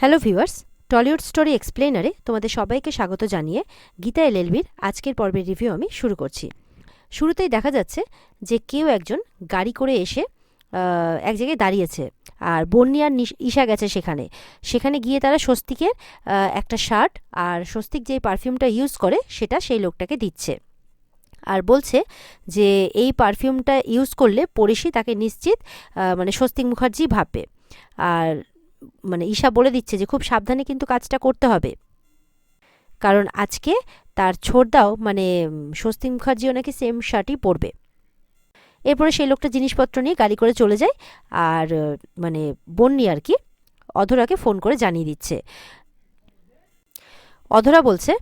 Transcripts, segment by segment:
Hello viewers, Tollywood story এক্সপ্লেনারে তোমাদের সবাইকে স্বাগত জানিয়ে গীতা এলএলবির আজকের পর্বের রিভিউ আমি শুরু করছি। শুরুতেই দেখা যাচ্ছে যে কেউ একজন গাড়ি করে এসে এক জায়গায় দাঁড়িয়েছে, আর বন্নি আর ঈশা গেছে সেখানে গিয়ে তারা স্বস্তিকের একটা শার্ট আর স্বস্তিক যে পারফিউমটা ইউজ করে সেটা সেই লোকটাকে দিচ্ছে, আর বলছে যে এই পারফিউমটা ইউজ করলে পড়শি তাকে নিশ্চিত মানে স্বস্তিক মুখার্জি ভাববে। আর মানে ঈশা বলে দিচ্ছে যে খুব সাবধানে কিন্তু কাজটা করতে হবে, কারণ আজকে তার ছোটদাও মানে স্বস্তিক মুখার্জিও নাকি সেম শার্টই পরবে। এরপরে সেই লোকটা জিনিসপত্র নিয়ে গাড়ি করে চলে যায়, আর মানে বন্নি আর কি অধরাকে ফোন করে জানিয়ে দিচ্ছে। অধরা বলছে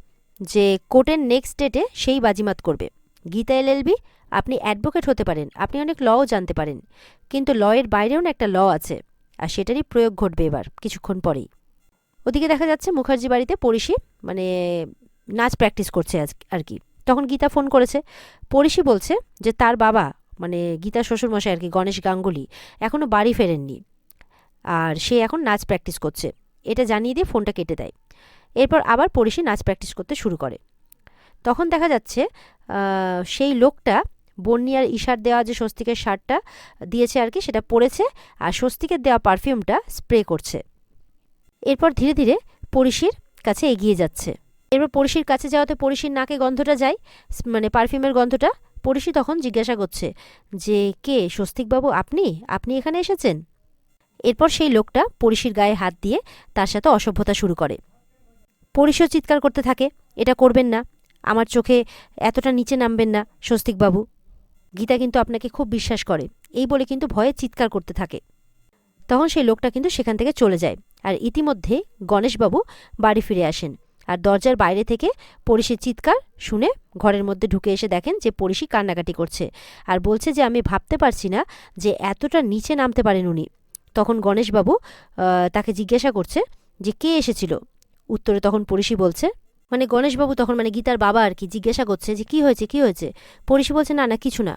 যে কোর্টের নেক্সট ডেটে সেই বাজিমাত করবে। গীতা এলএলবি, আপনি অ্যাডভোকেট হতে পারেন, আপনি অনেক লও জানতে পারেন, কিন্তু লয়ের বাইরেও না একটা ল আছে, আর সেটারই প্রয়োগ ঘটবে এবার কিছুক্ষণ পরেই। ওদিকে দেখা যাচ্ছে মুখার্জি বাড়িতে পড়শি মানে নাচ প্র্যাকটিস করছে আর কি। তখন গীতা ফোন করেছে। পড়শি বলছে যে তার বাবা মানে গীতার শ্বশুরমশাই আর কি, গণেশ গাঙ্গুলি, এখনও বাড়ি ফেরেননি, আর সে এখন নাচ প্র্যাকটিস করছে। এটা জানিয়ে দিয়ে ফোনটা কেটে দেয়। এরপর আবার পড়শি নাচ প্র্যাকটিস করতে শুরু করে। তখন দেখা যাচ্ছে সেই লোকটা বন্নি আর ঈশার দেওয়া যে স্বস্তিকের শার্টটা দিয়েছে আর কি, সেটা পরেছে, আর স্বস্তিকের দেওয়া পারফিউমটা স্প্রে করছে। এরপর ধীরে ধীরে পড়শির কাছে এগিয়ে যাচ্ছে। এরপর পড়শির কাছে যাওয়াতে পড়শির নাকে গন্ধটা যায়, মানে পারফিউমের গন্ধটা। পড়শি তখন জিজ্ঞাসা করছে যে কে স্বস্তিকবাবু, আপনি আপনি এখানে এসেছেন? এরপর সেই লোকটা পড়শির গায়ে হাত দিয়ে তার সাথে অসভ্যতা শুরু করে। পড়শিও চিৎকার করতে থাকে, এটা করবেন না, আমার চোখে এতটা নিচে নামবেন না স্বস্তিকবাবু, গীতা কিন্তু আপনাকে খুব বিশ্বাস করে, এই বলে কিন্তু ভয়ে চিৎকার করতে থাকে। তখন সেই লোকটা কিন্তু সেখান থেকে চলে যায়, আর ইতিমধ্যে গণেশবাবু বাড়ি ফিরে আসেন, আর দরজার বাইরে থেকে পড়শির চিৎকার শুনে ঘরের মধ্যে ঢুকে এসে দেখেন যে পড়শি কান্নাকাটি করছে, আর বলছে যে আমি ভাবতে পারছি না যে এতটা নিচে নামতে পারেন উনি। তখন গণেশবাবু তাকে জিজ্ঞাসা করছে যে কে এসেছিল। উত্তরে তখন পড়শি বলছে, মানে গণেশবাবু তখন মানে গীতার বাবা আর কি জিজ্ঞাসা করছে যে কি হয়েছে কি হয়েছে। পড়শি বলছে না না কিছু না।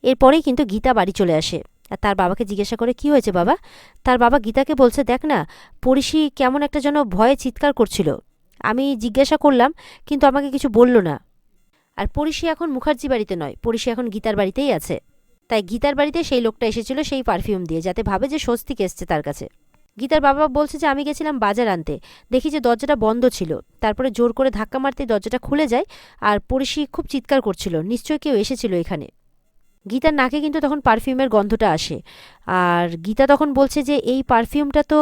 এরপরেই কিন্তু গীতা বাড়ি চলে আসে, আর তার বাবাকে জিজ্ঞাসা করে কি হয়েছে বাবা। তার বাবা গীতাকে বলছে দেখ না, পড়শি কেমন একটা যেন ভয়ে চিৎকার করছিল, আমি জিজ্ঞাসা করলাম কিন্তু আমাকে কিছু বলল না। আর পড়শি এখন মুখার্জি বাড়িতে নয়, পড়শি এখন গীতার বাড়িতেই আছে। তাই গীতার বাড়িতে সেই লোকটা এসেছিল সেই পারফিউম দিয়ে, যাতে ভাবে যে স্বস্তিক এসছে তার কাছে। গীতার বাবা বলছে যে আমি গেছিলাম বাজার আনতে, দেখি যে দরজাটা বন্ধ ছিল, তারপরে জোর করে ধাক্কা মারতে দরজাটা খুলে যায়, আর পড়শি খুব চিৎকার করছিল, নিশ্চয়ই কেউ এসেছিল এখানে। গীতার নাকে কিন্তু তখন পারফিউমের গন্ধটা আসে, আর গীতা তখন বলছে যে এই পারফিউমটা তো,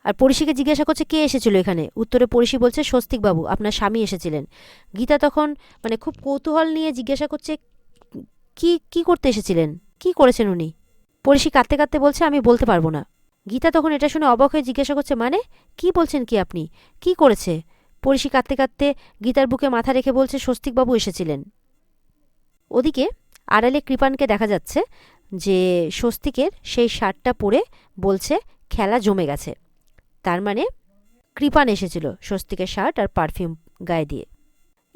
আর পড়শিকে জিজ্ঞাসা করছে কে এসেছিল এখানে। উত্তরে পড়শি বলছে স্বস্তিকবাবু, আপনার স্বামী এসেছিলেন। গীতা তখন মানে খুব কৌতূহল নিয়ে জিজ্ঞাসা করছে কি কি করতে এসেছিলেন, কি করেছেন উনি। পড়শি কাঁদতে কাঁদতে বলছে আমি বলতে পারবো না। গীতা তখন এটা শুনে অবাক হয়ে জিজ্ঞাসা করছে মানে কি বলছেন কি আপনি, কি করেছে। পড়শি কাঁদতে কাঁদতে গীতার বুকে মাথা রেখে বলছে স্বস্তিকবাবু এসেছিলেন। ওদিকে আড়ালে কৃপানকে দেখা যাচ্ছে যে স্বস্তিকের সেই শার্টটা পরে বলছে খেলা জমে গেছে, তার মানে কৃপান এসেছিল স্বস্তিকের শার্ট আর পারফিউম গায়ে দিয়ে।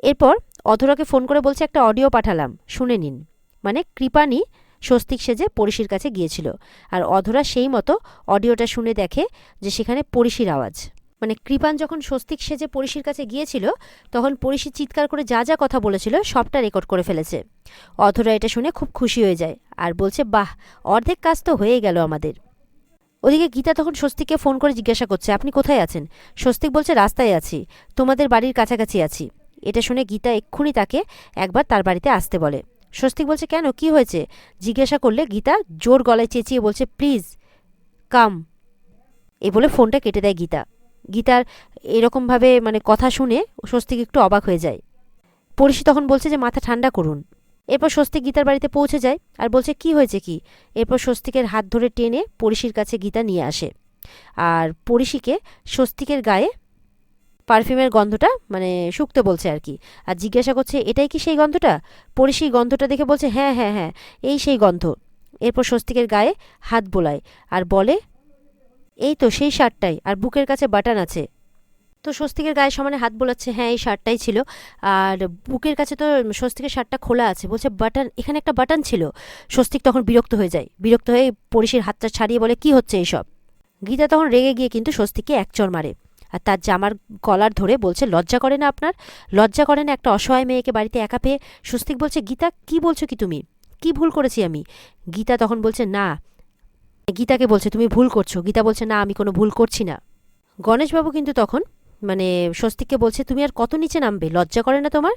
এরপর অধরাকে ফোন করে বলছে একটা অডিও পাঠালাম, শুনে নিন। মানে কৃপানই স্বস্তিক সেজে পড়শির কাছে গিয়েছিল, আর অধরা সেই মতো অডিওটা শুনে দেখে যে সেখানে পড়শির আওয়াজ। মানে কৃপান যখন স্বস্তিক সেজে পড়শির কাছে গিয়েছিল তখন পড়শি চিৎকার করে যা যা কথা বলেছিল সবটা রেকর্ড করে ফেলেছে। অধরা এটা শুনে খুব খুশি হয়ে যায়, আর বলছে বাহ, অর্ধেক কাজ তো হয়ে গেল আমাদের। ওদিকে গীতা তখন স্বস্তিককে ফোন করে জিজ্ঞাসা করছে আপনি কোথায় আছেন। স্বস্তিক বলছে রাস্তায় আছি, তোমাদের বাড়ির কাছাকাছি আছি। এটা শুনে গীতা এক্ষুনি তাকে একবার তার বাড়িতে আসতে বলে। স্বস্তিক বলছে কেন, কি হয়েছে জিজ্ঞাসা করলে গীতা জোর গলায় চেঁচিয়ে বলছে প্লিজ কাম, এ বলে ফোনটা কেটে দেয় গীতা। গীতার এরকমভাবে মানে কথা শুনে স্বস্তিক একটু অবাক হয়ে যায়। পড়শি তখন বলছে যে মাথা ঠান্ডা করুন। এরপর স্বস্তিক গীতার বাড়িতে পৌঁছে যায়, আর বলছে কি হয়েছে কি। এরপর স্বস্তিকের হাত ধরে টেনে পড়শির কাছে গীতা নিয়ে আসে, আর পড়শিকে স্বস্তিকের গায়ে পারফিউমের গন্ধটা মানে শুকতে বলছে আর কি, আর জিজ্ঞাসা করছে এটাই কি সেই গন্ধটা। পড়শি গন্ধটা দেখে বলছে হ্যাঁ হ্যাঁ হ্যাঁ, এই সেই গন্ধ। এরপর স্বস্তিকের গায়ে হাত বোলায় আর বলে এই তো সেই শার্টটাই, আর বুকের কাছে বাটন আছে। তো স্বস্তিকের গায়ে সমানে হাত বোলাচ্ছে, হ্যাঁ এই শার্টটাই ছিল, আর বুকের কাছে তো স্বস্তিকের শার্টটা খোলা আছে। বলছে বাটন, এখানে একটা বাটন ছিল। স্বস্তিক তখন বিরক্ত হয়ে যায়, বিরক্ত হয়ে পড়শির হাতটা ছাড়িয়ে বলে কি হচ্ছে এইসব। গীতা তখন রেগে গিয়ে কিন্তু স্বস্তিককে এক চড় মারে, আর তার জামার কলার ধরে বলছে, লজ্জা করে না আপনার? লজ্জা করে না একটা অসহায় মেয়েকে বাড়িতে একা পেয়ে? স্বস্তিক বলছে, গীতা কি বলছো কি তুমি? কি ভুল করেছি আমি? গীতা তখন বলছে, না। গীতাকে বলছে, তুমি ভুল করছো। গীতা বলছে, না, আমি কোনো ভুল করছি না। গণেশবাবু কিন্তু তখন স্বস্তিককে বলছে, তুমি আর কত নিচে নামবে? লজ্জা করে না তোমার?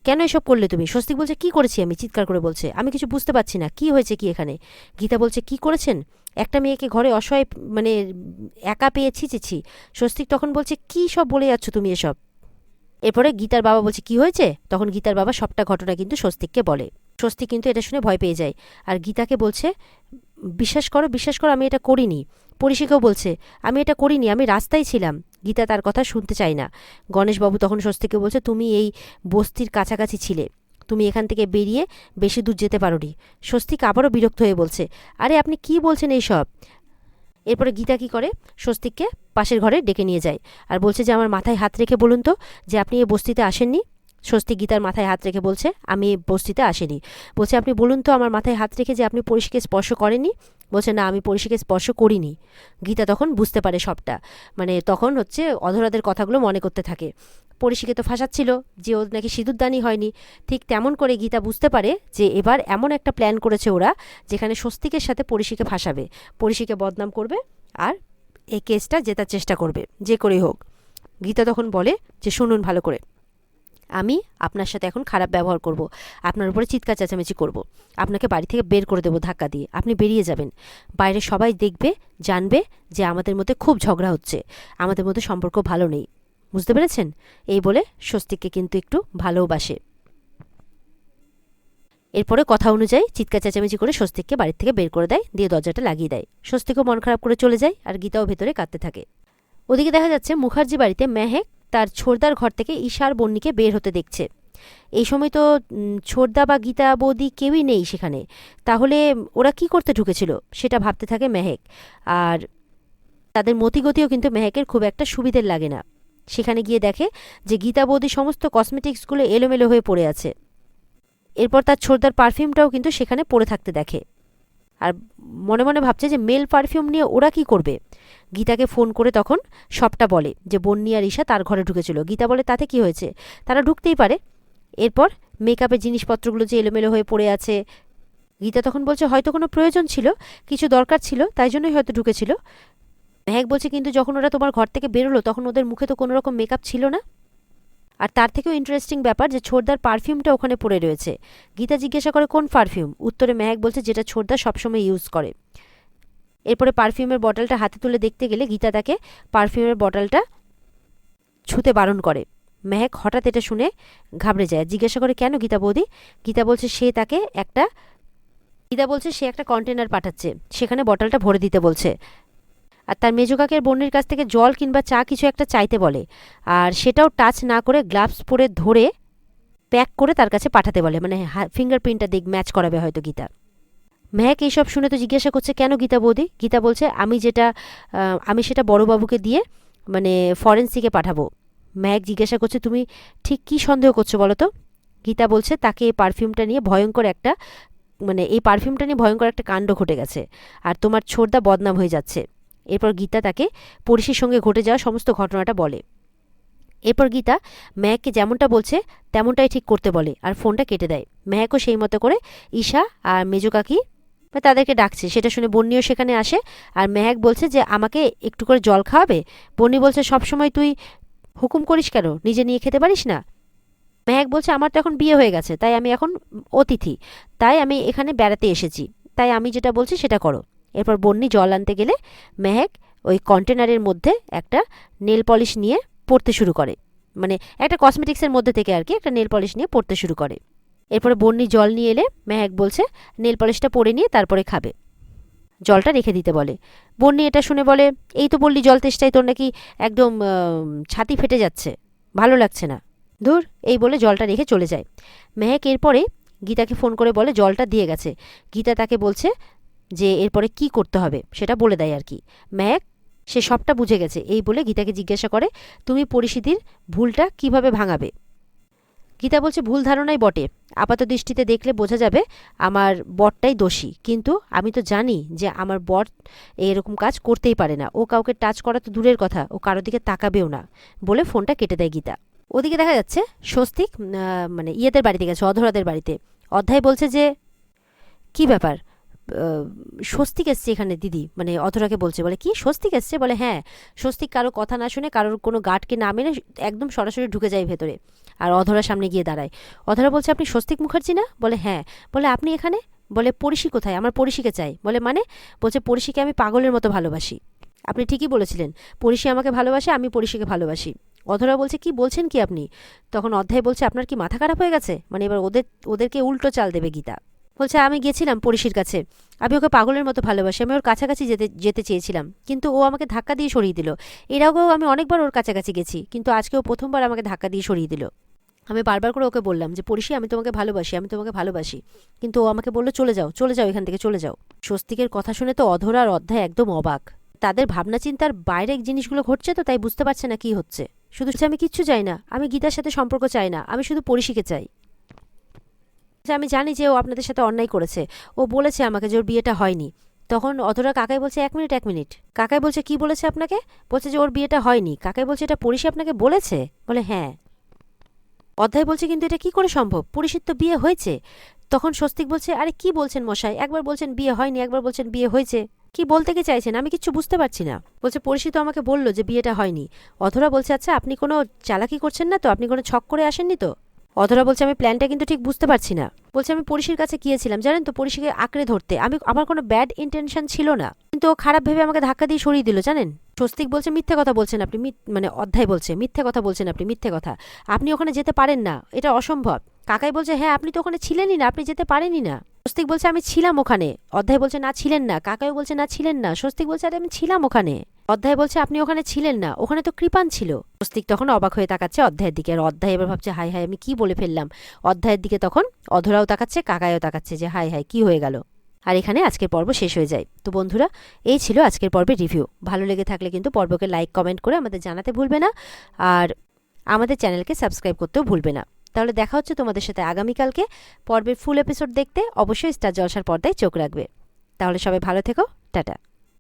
কেন এসব করলে তুমি? স্বস্তিক বলছে, কি করেছি আমি? চিৎকার করে বলছে, আমি কিছু বুঝতে পারছি না, কি হয়েছে কি এখানে? গীতা বলছে, কি করেছেন? একটা মেয়েকে ঘরে অসহায় একা পেয়ে ছিচেছি। স্বস্তিক তখন বলছে, কি সব বলে যাচ্ছ তুমি এসব? এরপরে গীতার বাবা বলছে, কি হয়েছে? তখন গীতার বাবা সবটা ঘটনা কিন্তু স্বস্তিককে বলে। স্বস্তিক কিন্তু এটা শুনে ভয় পেয়ে যায়, আর গীতাকে বলছে, বিশ্বাস করো, বিশ্বাস করো, আমি এটা করিনি। পরিশিকেও বলছে, আমি এটা করিনি, আমি রাস্তায় ছিলাম। গীতা তার কথা শুনতে চায় না। গণেশবাবু তখন স্বস্তিককে বলছে, তুমি এই বস্তির কাছাকাছি ছিলে, তুমি এখান থেকে বেরিয়ে বেশি দূর যেতে পারোনি। স্বস্তিক আবারও বিরক্ত হয়ে বলছে, আরে আপনি কি বলছেন এইসব? এরপরে গীতা কি করে, স্বস্তিককে পাশের ঘরে ডেকে নিয়ে যায়, আর বলছে যে, আমার মাথায় হাত রেখে বলুন তো যে আপনি এই বস্তিতে আসেননি। স্বস্তিক গীতার মাথায় হাত রেখে বলছে, আমি এই বস্তিতে আসেনি। বলছে, আপনি বলুন তো আমার মাথায় হাত রেখে যে আপনি পরিশিকে স্পর্শ করেননি। বলছে, না, আমি পরিশিকে স্পর্শ করিনি। গীতা তখন বুঝতে পারে সবটা, তখন অধরাদের কথাগুলো মনে করতে থাকে। পরিশিকে তো ফাঁসাচ্ছিল যে ও নাকি সিঁদুরদানি হয়নি। ঠিক তেমন করে গীতা বুঝতে পারে যে এবার এমন একটা প্ল্যান করেছে ওরা, যেখানে স্বস্তিকের সাথে পরিশিকে ফাঁসাবে, পরিশিকে বদনাম করবে, আর এই কেসটা জেতার চেষ্টা করবে যে করেই হোক। গীতা তখন বলে যে, শুনুন ভালো করে, আমি আপনার সাথে এখন খারাপ ব্যবহার করব, আপনার উপরে চিৎকার চেঁচামেচি করব, আপনাকে বাড়ি থেকে বের করে দেবো ধাক্কা দিয়ে, আপনি বেরিয়ে যাবেন। বাইরে সবাই দেখবে, জানবে যে আমাদের মধ্যে খুব ঝগড়া হচ্ছে, আমাদের মধ্যে সম্পর্ক ভালো নেই। বুঝতে পেরেছেন? এই বলে স্বস্তিককে কিন্তু একটু ভালোবাসে। এরপরে কথা অনুযায়ী চিৎকার চেঁচামেচি করে স্বস্তিককে বাড়ির থেকে বের করে দেয়, দিয়ে দরজাটা লাগিয়ে দেয়। স্বস্তিকও মন খারাপ করে চলে যায়, আর গীতাও ভেতরে কাঁদতে থাকে। ওদিকে দেখা যাচ্ছে মুখার্জি বাড়িতে মেহেক তার ছোড়দার ঘর থেকে ঈশার বন্নিকে বের হতে দেখছে। এই সময় তো ছোড়দা বা গীতা বৌদি কেউই নেই সেখানে। তাহলে ওরা কি করতে ঢুকেছিল সেটা ভাবতে থাকে মেহেক। আর তাদের মতিগতিও কিন্তু মেহেকের খুব একটা সুবিধের লাগে না। সেখানে গিয়ে দেখে যে গীতা বৌদি সমস্ত কসমেটিক্সগুলো এলোমেলো হয়ে পড়ে আছে। এরপর তার ছোড়দার পারফিউমটাও কিন্তু সেখানে পড়ে থাকতে দেখে, আর মনে মনে ভাবছে যে মেল পারফিউম নিয়ে ওরা কি করবে। গীতাকে ফোন করে তখন সবটা বলে যে বন্নি আর ঈশা তার ঘরে ঢুকেছিল। গীতা বলে, তাতে কি হয়েছে, তারা ঢুকতেই পারে। এরপর মেকআপের জিনিসপত্রগুলো যে এলোমেলো হয়ে পড়ে আছে, গীতা তখন বলছে, হয়তো কোনো প্রয়োজন ছিল, কিছু দরকার ছিল, তাই জন্যই হয়তো ঢুকেছিল। মেহেক বলছে, কিন্তু যখন ওরা তোমার ঘর থেকে বেরোলো তখন ওদের মুখে তো কোনো রকম মেকআপ ছিল না। আর তার থেকেও ইন্টারেস্টিং ব্যাপার যে ছোড়দার পারফিউমটা ওখানে পড়ে রয়েছে। গীতা জিজ্ঞাসা করে, কোন পারফিউম? উত্তরে মেহেক বলছে, যেটা ছোড়দা সবসময় ইউজ করে। এরপরে পারফিউমের বটলটা হাতে তুলে দেখতে গেলে গীতা তাকে পারফিউমের বটলটা ছুঁতে বারণ করে। মেহেক হঠাৎ এটা শুনে ঘাবড়ে যায়, জিজ্ঞাসা করে, কেন গীতা বৌদি? গীতা বলছে সে একটা কন্টেনার পাঠাচ্ছে, সেখানে বটলটা ভরে দিতে বলছে, আর তার মেজোকাকের বোনের কাছ থেকে জল কিংবা চা কিছু একটা চাইতে বলে, আর সেটাও টাচ না করে গ্লাভস পরে ধরে প্যাক করে তার কাছে পাঠাতে বলে, ফিঙ্গারপ্রিন্টটা ম্যাচ করাবে হয়তো গীতা। মেহেক এইসব শুনে তো জিজ্ঞাসা করছে, কেন গীতা বৌদি? গীতা বলছে, আমি সেটা বড়বাবুকে দিয়ে ফরেন্সিকে পাঠাবো। মেহেক জিজ্ঞাসা করছে, তুমি ঠিক কি সন্দেহ করছো বলো তো? গীতা বলছে, তাকে এই পারফিউমটা নিয়ে ভয়ঙ্কর একটা কাণ্ড ঘটে গেছে, আর তোমার ছোড়দা বদনাম হয়ে যাচ্ছে। এরপর গীতা তাকে পরিশির সঙ্গে ঘটে যাওয়া সমস্ত ঘটনাটা বলে। এরপর গীতা মেহেককে যেমনটা বলছে তেমনটাই ঠিক করতে বলে, আর ফোনটা কেটে দেয়। মেহেকও সেই মতো করে ঈশা আর মেজো কাকি তাদেরকে ডাকছে, সেটা শুনে বন্নিও সেখানে আসে। আর মেহেক বলছে যে আমাকে একটু করে জল খাওয়াবে। বন্নি বলছে, সবসময় তুই হুকুম করিস কেন, নিজে নিয়ে খেতে পারিস না? মেহেক বলছে, আমার তো এখন বিয়ে হয়ে গেছে, তাই আমি এখন অতিথি, তাই আমি এখানে বেড়াতে এসেছি, তাই আমি যেটা বলছি সেটা করো। এরপর বন্নি জল আনতে গেলে মেহেক ওই কন্টেনারের মধ্যে একটা নেল পলিশ নিয়ে পড়তে শুরু করে, একটা কসমেটিক্সের মধ্যে থেকে আর কি একটা নেল পলিশ নিয়ে পড়তে শুরু করে। এরপরে বন্নি জল নিয়ে এলে মেহেক বলছে নেল পলিশটা পরে নিয়ে তারপরে খাবে, জলটা রেখে দিতে বলে। বন্নি এটা শুনে বলে, এই তো বললি জল তেষ্টায় তোর নাকি একদম ছাতি ফেটে যাচ্ছে, ভালো লাগছে না, ধুর, এই বলে জলটা রেখে চলে যায়। মেহেক এরপরে গীতাকে ফোন করে বলে জলটা দিয়ে গেছে। গীতা তাকে বলছে যে এরপরে কি করতে হবে সেটা বলে দেয় আর কি। মেহেক সে সবটা বুঝে গেছে, এই বলে গীতাকে জিজ্ঞাসা করে, তুমি পরিস্থিতির ভুলটা কিভাবে ভাঙাবে? গীতা বলছে ভুল ধারণাই বটে, আপাত দৃষ্টিতে দেখলে বোঝা যাবে আমার বরটাই দোষী, কিন্তু আমি তো জানি যে আমার বর এরকম কাজ করতেই পারে না, ও কাউকে টাচ করা তো দূরের কথা, ও কারোর দিকে তাকাবেও না, বলে ফোনটা কেটে দেয় গীতা। ওদিকে দেখা যাচ্ছে স্বস্তিক মানে ইয়েদের বাড়িতে গেছে, অধরাদের বাড়িতে। অধ্যায় বলছে যে কি ব্যাপার, স্বস্তিক এসছে এখানে দিদি, মানে অধরাকে বলছে, বলে কি স্বস্তিক এসছে, বলে হ্যাঁ। স্বস্তিক কারো কথা না শুনে, কারোর কোনো গার্ডকে না মেনে একদম সরাসরি ঢুকে যায় ভেতরে, আর অধরার সামনে গিয়ে দাঁড়ায়। অধরা বলছে আপনি স্বস্তিক মুখার্জি না, বলে হ্যাঁ। বলে আপনি এখানে, বলে পড়শি কোথায়, আমার পড়শিকে চাই। বলে মানে, বলছে পড়শিকে আমি পাগলের মতো ভালোবাসি। আপনি ঠিকই বলেছিলেন, পড়শি আমাকে ভালোবাসে, আমি পড়শিকে ভালোবাসি। অধরা বলছে কি বলছেন কি আপনি? তখন অধ্যায় বলছে আপনার কি মাথা খারাপ হয়ে গেছে, মানে এবার ওদেরকে উল্টো চাল দেবে গীতা। বলছে আমি গেছিলাম পড়শির কাছে, আমি ওকে পাগলের মতো ভালোবাসি, আমি ওর কাছাকাছি যেতে চেয়েছিলাম, কিন্তু ও আমাকে ধাক্কা দিয়ে সরিয়ে দিল। এর আগেও আমি অনেকবার ওর কাছাকাছি গেছি, কিন্তু আজকেও প্রথমবার আমাকে ধাক্কা দিয়ে সরিয়ে দিল। আমি বারবার করে ওকে বললাম যে পড়শি আমি তোমাকে ভালোবাসি, আমি তোমাকে ভালোবাসি, কিন্তু ও আমাকে বললো চলে যাও, চলে যাও, এখান থেকে চলে যাও। স্বস্তিকের কথা শুনে তো অধরা আর অধ্যায় একদম অবাক। তাদের ভাবনা চিন্তার বাইরে জিনিসগুলো ঘটছে, তো তাই বুঝতে পারছে না কি হচ্ছে। শুধু আমি কিচ্ছু চাই না, আমি গীতার সাথে সম্পর্ক চাই না, আমি শুধু পড়শিকে চাই। আমি জানি যে ও আপনাদের সাথে অন্যায় করেছে, ও বলেছে আমাকে যে ওর বিয়েটা হয়নি। তখন অধরা কাকাই বলছে এক মিনিট এক মিনিট। কাকাই বলছে কি বলেছে আপনাকে? বলছে যে ওর বিয়েটা হয়নি। কাকাই বলছে এটা পড়শি আপনাকে বলেছে? বলে হ্যাঁ। অধ্যায় বলছে কিন্তু এটা কি করে সম্ভব, পড়শির তো বিয়ে হয়েছে। তখন স্বস্তিক বলছে আরে কি বলছেন মশাই, একবার বলছেন বিয়ে হয়নি, একবার বলছেন বিয়ে হয়েছে, কি বলতে কি চাইছেন, আমি কিচ্ছু বুঝতে পারছি না। বলছে পড়শি তো আমাকে বললো যে বিয়েটা হয়নি। অধরা বলছে আচ্ছা আপনি কোনো চালাকি করছেন না তো, আপনি কোনো ছক করে আসেননি তো? অধরা বলছে আমি প্ল্যানটা কিন্তু ঠিক বুঝতে পারছি না। বলছে আমি পড়শির কাছে গিয়েছিলাম জানেন তো, পড়শিকে আঁকড়ে ধরতে, আমার কোনো ব্যাড ইন্টেনশন ছিল না, কিন্তু ও খারাপ ভেবে আমাকে ধাক্কা দিয়ে সরিয়ে দিল জানেন। স্বস্তিক বলছে মিথ্যে কথা বলছেন আপনি, মানে অধ্যায় বলছে মিথ্যে কথা বলছেন আপনি, মিথ্যে কথা, আপনি ওখানে যেতে পারেন না, এটা অসম্ভব। কাকাই বলছে হ্যাঁ আপনি তো ওখানে ছিলেনই না, আপনি যেতে পারেনই না। স্বস্তিক বলছে আমি ছিলাম ওখানে। অধ্যায় বলছে না ছিলেন না। কাকাই বলছে না ছিলেন না। স্বস্তিক বলছে আরে আমি ছিলাম ওখানে। অধ্যায় বলছে আপনি ওখানে ছিলেন না, ওখানে তো কৃপান ছিল। স্বস্তিক তখন অবাক হয়ে তাকাচ্ছে অধ্যায়ের দিকে, আর অধ্যায় এবার ভাবছে হাই হাই আমি কি বলে ফেললাম। অধ্যায়ের দিকে তখন অধরাও তাকাচ্ছে, কাকাইও তাকাচ্ছে যে হাই হাই কি হয়ে গেল। আর এখানে আজকের পর্ব শেষ হয়ে যায়। তো বন্ধুরা, এই ছিল আজকের পর্বের রিভিউ। ভালো লেগে থাকলে কিন্তু পর্বকে লাইক কমেন্ট করে আমাদের জানাতে ভুলবে না, আর আমাদের চ্যানেলকে সাবস্ক্রাইব করতেও ভুলবে না। তাহলে দেখা হচ্ছে তোমাদের সাথে আগামীকালকে পর্বের ফুল এপিসোড দেখতে। অবশ্যই স্টার জলসার পর্দায় চোখ রাখবে। তাহলে সবাই ভালো থেকো, টাটা।